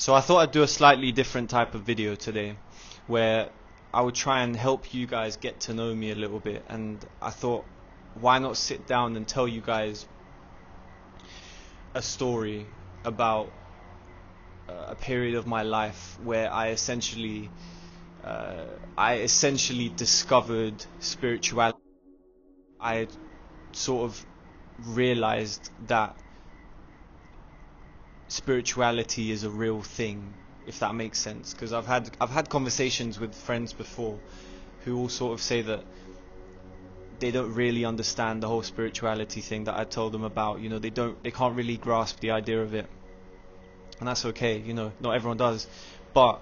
So I thought I'd do a slightly different type of video today, where I would try and help you guys get to know me a little bit. And I thought, why not sit down and tell you guys a story about a period of my life where I essentially discovered spirituality. I sort of realized that spirituality is a real thing, if that makes sense. Because I've had conversations with friends before who all sort of say that they don't really understand the whole spirituality thing that I told them about. You know, they can't really grasp the idea of it, and that's okay. You know, not everyone does, but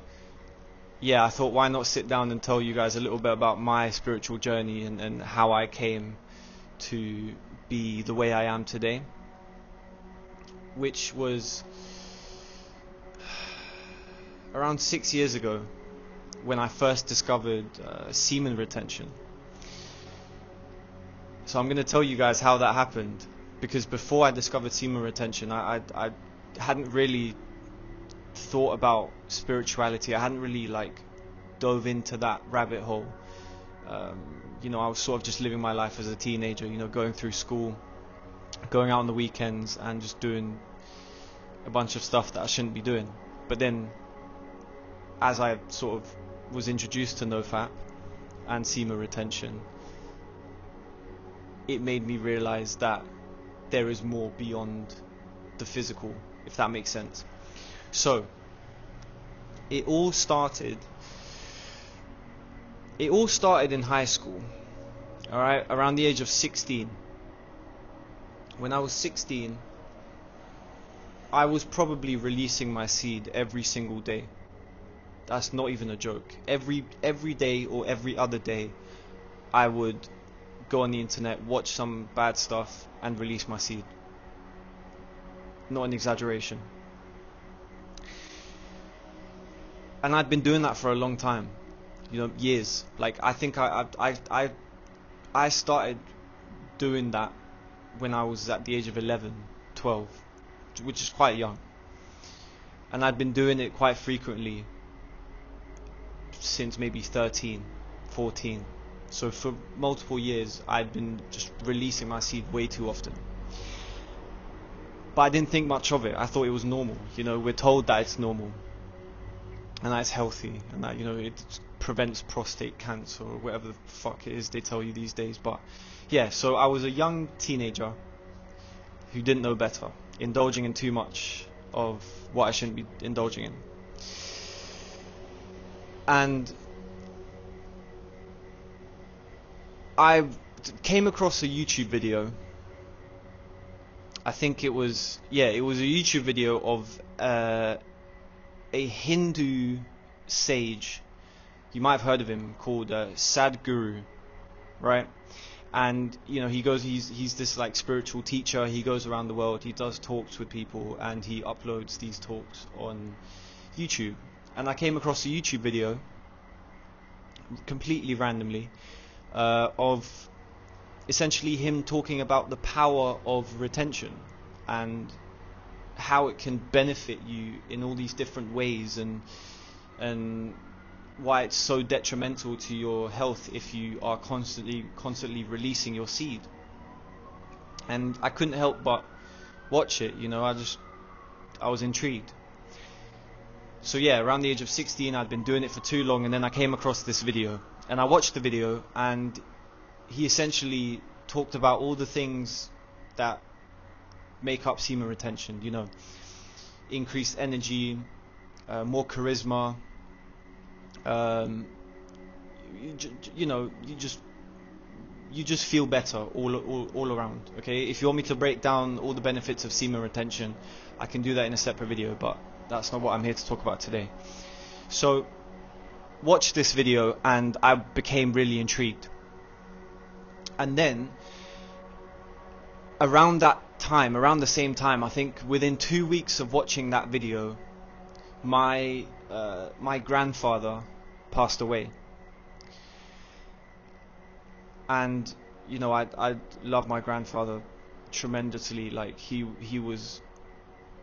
yeah, I thought, why not sit down and tell you guys a little bit about my spiritual journey and how I came to be the way I am today, which was around 6 years ago when I first discovered semen retention. So I'm going to tell you guys how that happened, because before I discovered semen retention, I hadn't really thought about spirituality. I hadn't really dove into that rabbit hole. You know, I was sort of just living my life as a teenager, you know, going through school, going out on the weekends and just doing a bunch of stuff that I shouldn't be doing. But then as I sort of was introduced to NoFap and semen retention, it made me realize that there is more beyond the physical, if that makes sense. So it all started in high school, all right, around the age of 16. When I was 16, I was probably releasing my seed every single day. That's not even a joke. Every day or every other day, I would go on the internet, watch some bad stuff, and release my seed. Not an exaggeration. And I'd been doing that for a long time, you know, years. Like, I think I started doing that when I was at the age of 11, 12, which is quite young. And I'd been doing it quite frequently since maybe 13, 14. So for multiple years, I'd been just releasing my seed way too often. But I didn't think much of it. I thought it was normal. You know, we're told that it's normal, and that it's healthy, and that, you know, it prevents prostate cancer or whatever the fuck it is they tell you these days. But yeah, so I was a young teenager who didn't know better, indulging in too much of what I shouldn't be indulging in. And I came across a YouTube video. I think it was a YouTube video of a Hindu sage. You might have heard of him, called Sadhguru, right? And you know, he's this like spiritual teacher. He goes around the world, he does talks with people, and he uploads these talks on YouTube. And I came across a YouTube video completely randomly of essentially him talking about the power of retention and how it can benefit you in all these different ways, and why it's so detrimental to your health if you are constantly releasing your seed. And I couldn't help but watch it, you know. I was intrigued. So yeah, around the age of 16, I'd been doing it for too long, and then I came across this video, and I watched the video, and he essentially talked about all the things that make up semen retention, you know, increased energy, more charisma, you know, you just feel better all around. Okay, if you want me to break down all the benefits of semen retention, I can do that in a separate video, but that's not what I'm here to talk about today. So watch this video, and I became really intrigued. And then around the same time, I think within 2 weeks of watching that video, my grandfather passed away. And you know, I love my grandfather tremendously. Like, he was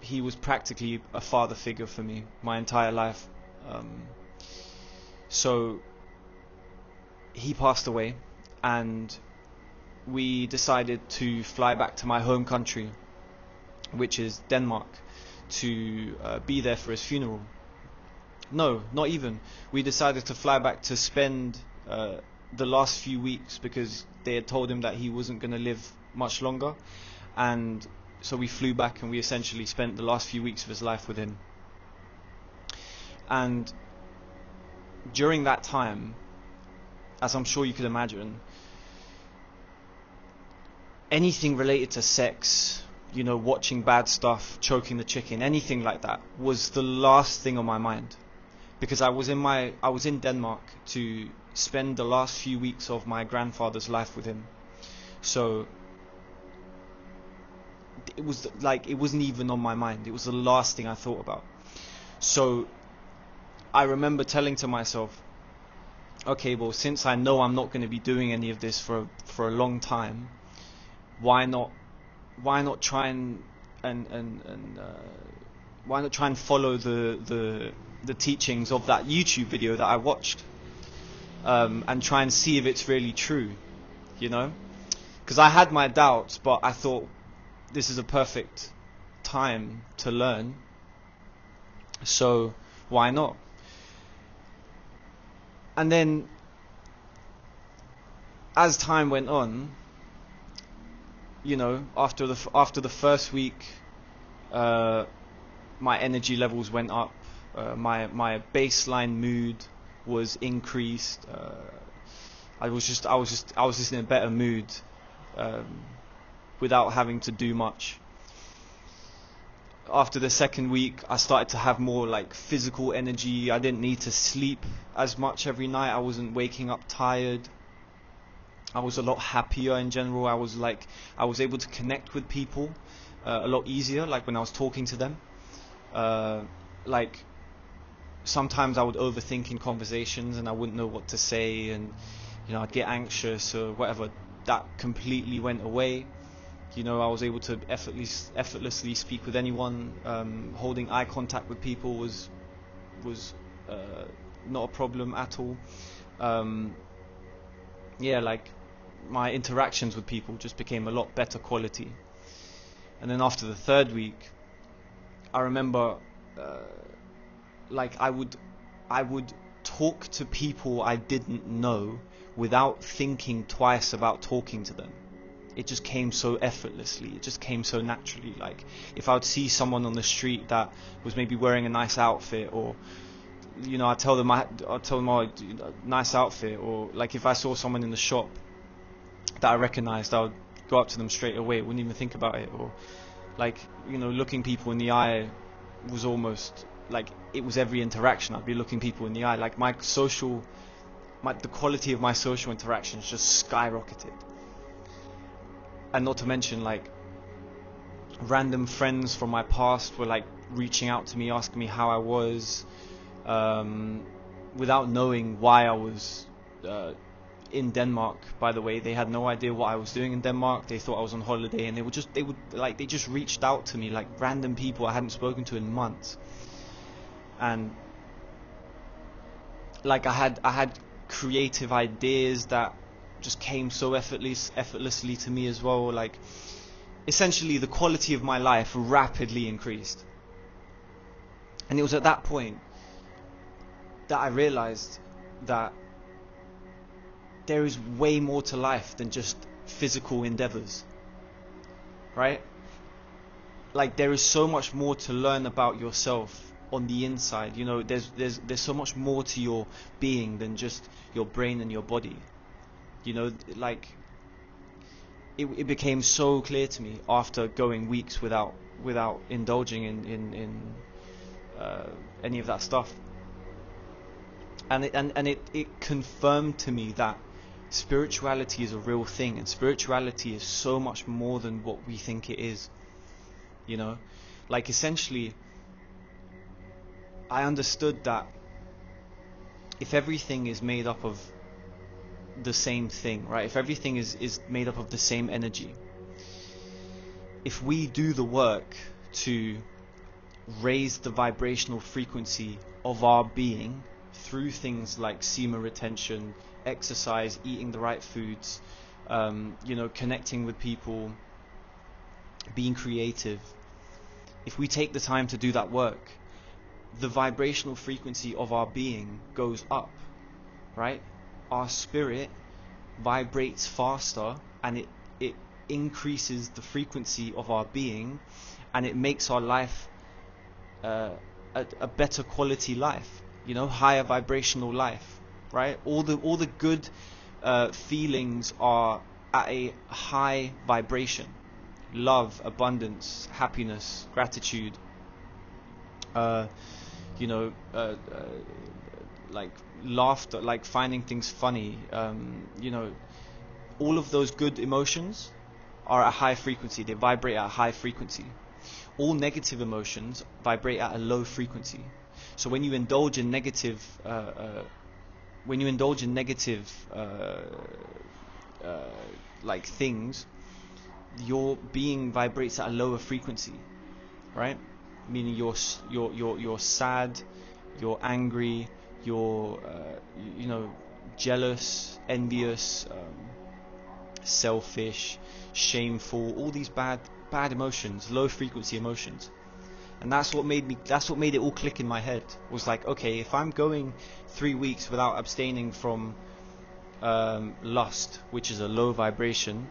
he was practically a father figure for me my entire life. So he passed away, and we decided to fly back to my home country, which is Denmark, to be there for his funeral. No, not even. We decided to fly back to spend the last few weeks, because they had told him that he wasn't going to live much longer, and so we flew back and we essentially spent the last few weeks of his life with him. And during that time, as I'm sure you could imagine, anything related to sex, you know, watching bad stuff, choking the chicken, anything like that was the last thing on my mind, because I was in Denmark to spend the last few weeks of my grandfather's life with him. So it was like, it wasn't even on my mind. It was the last thing I thought about. So I remember telling to myself, okay, well, since I know I'm not going to be doing any of this for a long time, why not try and why not try and follow the teachings of that YouTube video that I watched, and try and see if it's really true, you know? Because I had my doubts, but I thought this is a perfect time to learn, so why not? And then as time went on, you know, after the first week, my energy levels went up, my baseline mood was increased. I was just in a better mood, without having to do much. After the second week, I started to have more like physical energy. I didn't need to sleep as much every night. I wasn't waking up tired. I was a lot happier in general. I was able to connect with people a lot easier, like when I was talking to them. Like sometimes I would overthink in conversations and I wouldn't know what to say, and you know, I'd get anxious or whatever. That completely went away. You know, I was able to effortlessly speak with anyone. Holding eye contact with people was not a problem at all. Yeah, like my interactions with people just became a lot better quality. And then after the third week, I remember like I would talk to people I didn't know without thinking twice about talking to them. It just came so effortlessly. It just came so naturally. Like if I would see someone on the street that was maybe wearing a nice outfit, or you know, I'd tell them, oh, nice outfit. Or like if I saw someone in the shop that I recognized, I would go up to them straight away, wouldn't even think about it. Or like, you know, looking people in the eye was almost like, it was every interaction. I'd be looking people in the eye. Like the quality of my social interactions just skyrocketed. And not to mention, like, random friends from my past were like reaching out to me, asking me how I was, without knowing why I was in Denmark. By the way, they had no idea what I was doing in Denmark. They thought I was on holiday, and they just reached out to me, like random people I hadn't spoken to in months. And like I had creative ideas that just came so effortlessly to me as well. Like essentially the quality of my life rapidly increased. And it was at that point that I realized that there is way more to life than just physical endeavors, right? Like there is so much more to learn about yourself on the inside. You know, there's so much more to your being than just your brain and your body. You know, like it became so clear to me after going weeks without indulging in any of that stuff. And it confirmed to me that spirituality is a real thing, and spirituality is so much more than what we think it is. You know, like essentially I understood that if everything is made up of the same thing, right? If everything is made up of the same energy, if we do the work to raise the vibrational frequency of our being through things like semen retention, exercise, eating the right foods, connecting with people, being creative. If we take the time to do that work, the vibrational frequency of our being goes up, right? Our spirit vibrates faster, and it increases the frequency of our being, and it makes our life a better quality life, higher vibrational life, right? All the good feelings are at a high vibration: love, abundance, happiness, gratitude, like laughter, like finding things funny, all of those good emotions are at a high frequency. They vibrate at a high frequency. All negative emotions vibrate at a low frequency. So when you indulge in negative like things, your being vibrates at a lower frequency, right? Meaning you're sad, you're angry, you're jealous, envious, selfish, shameful, all these bad emotions, low frequency emotions. And that's what made it all click in my head. Was like, okay, if I'm going 3 weeks without abstaining from lust, which is a low vibration,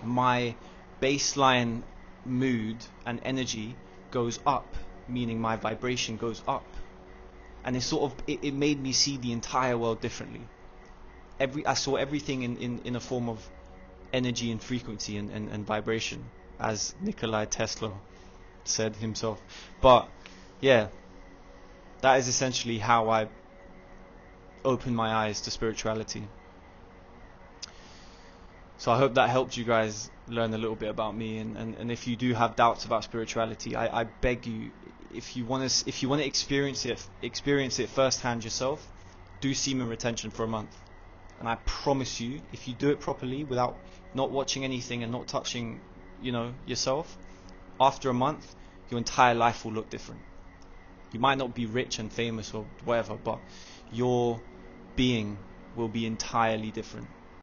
my baseline mood and energy goes up, meaning my vibration goes up. And it made me see the entire world differently. I saw everything in a form of energy and frequency and vibration, as Nikola Tesla said himself. But yeah, that is essentially how I opened my eyes to spirituality. So I hope that helped you guys learn a little bit about me. And if you do have doubts about spirituality, I beg you, if you want to experience it firsthand yourself, do semen retention for a month. And I promise you, if you do it properly, without not watching anything and not touching, yourself, after a month, your entire life will look different. You might not be rich and famous or whatever, but your being will be entirely different.